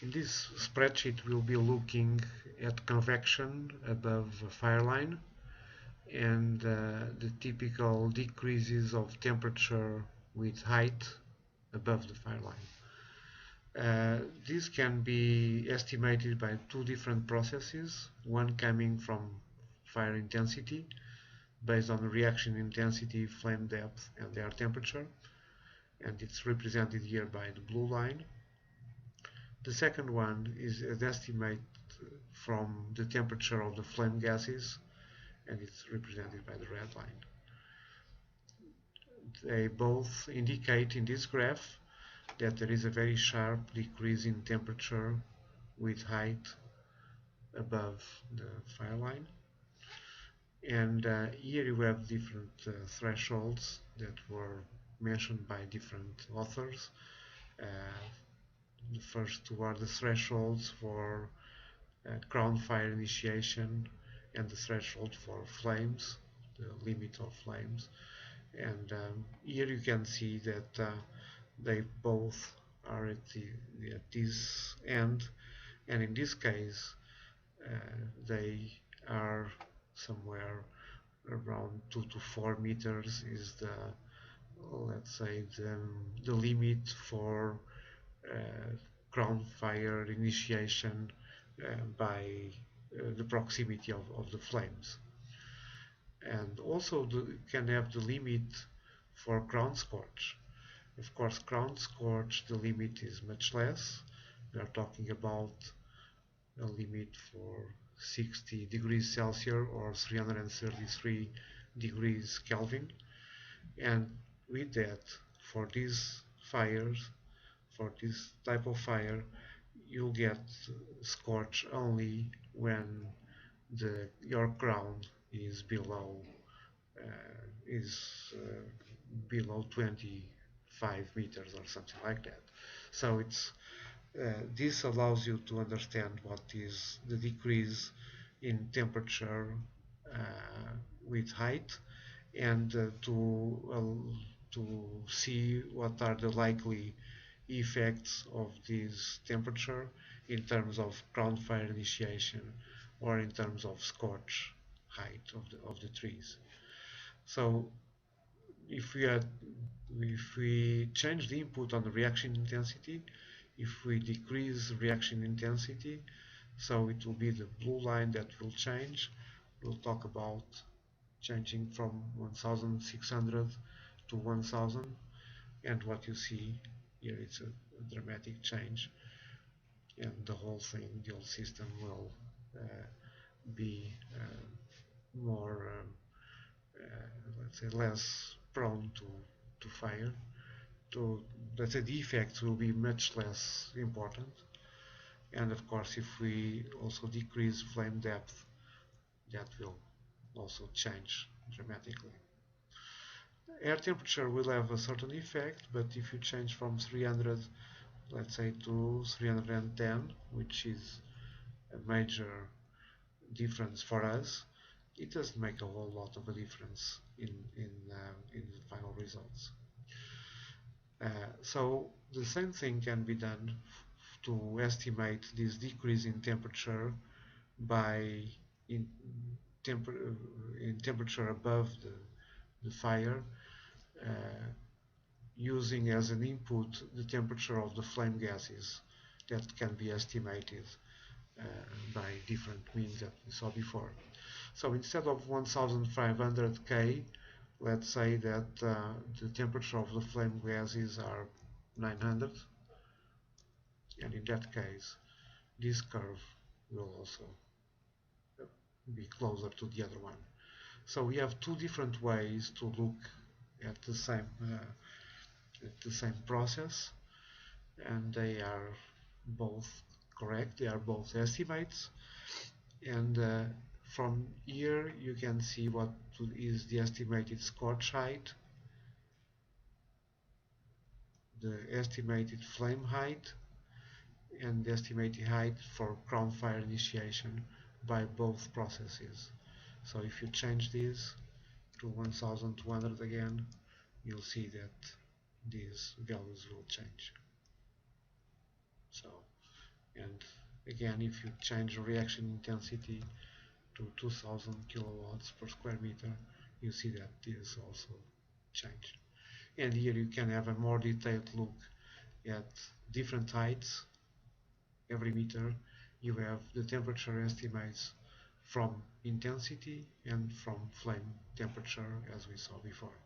In this spreadsheet, we'll be looking at convection above fire line and the typical decreases of temperature with height above the fire line. This can be estimated by two different processes, one coming from fire intensity based on the reaction intensity, flame depth, and air temperature, and it's represented here by the blue line. The second one is an estimate from the temperature of the flame gases, and it's represented by the red line. They both indicate in this graph that there is a very sharp decrease in temperature with height above the fire line. And here you have different thresholds that were mentioned by different authors. The first two are the thresholds for ground fire initiation and the threshold for flames, the limit of flames. And here you can see that they both are at this end, and in this case they are somewhere around 2 to 4 meters is the, let's say, the limit for ground fire initiation by the proximity of the flames. And also can have the limit for ground scorch. Of course, ground scorch, the limit is much less. We are talking about a limit for 60 degrees Celsius or 333 degrees Kelvin. And with that, for these fires, for this type of fire, you'll get scorch only when your ground is below below 25 meters or something like that. So it's this allows you to understand what is the decrease in temperature with height, and to see what are the likely effects of this temperature in terms of ground fire initiation or in terms of scorch height of the trees. So if we change the input on the reaction intensity, if we decrease reaction intensity, so it will be the blue line that will change. We'll talk about changing from 1600 to 1000, and what you see here is a dramatic change, and the whole thing, the whole system will be more, let's say, less prone to fire. Let's say the effects will be much less important. And of course, if we also decrease flame depth, that will also change dramatically. Air temperature will have a certain effect, but if you change from 300, let's say, to 310, which is a major difference for us, it doesn't make a whole lot of a difference in the final results. So the same thing can be done to estimate this decrease in temperature by in temperature above the fire, using as an input the temperature of the flame gases that can be estimated by different means that we saw before. So instead of 1500 K, let's say that the temperature of the flame gases are 900, and in that case this curve will also be closer to the other one. So we have two different ways to look at the same process, and they are both correct. They are both estimates, and from here you can see what is the estimated scorch height, the estimated flame height, and the estimated height for ground fire initiation by both processes. So if you change this to 1200 again, you'll see that these values will change. So, And again, if you change reaction intensity to 2000 kilowatts per square meter, you see that this also changed. And here you can have a more detailed look at different heights. Every meter you have the temperature estimates from intensity and from flame temperature, as we saw before.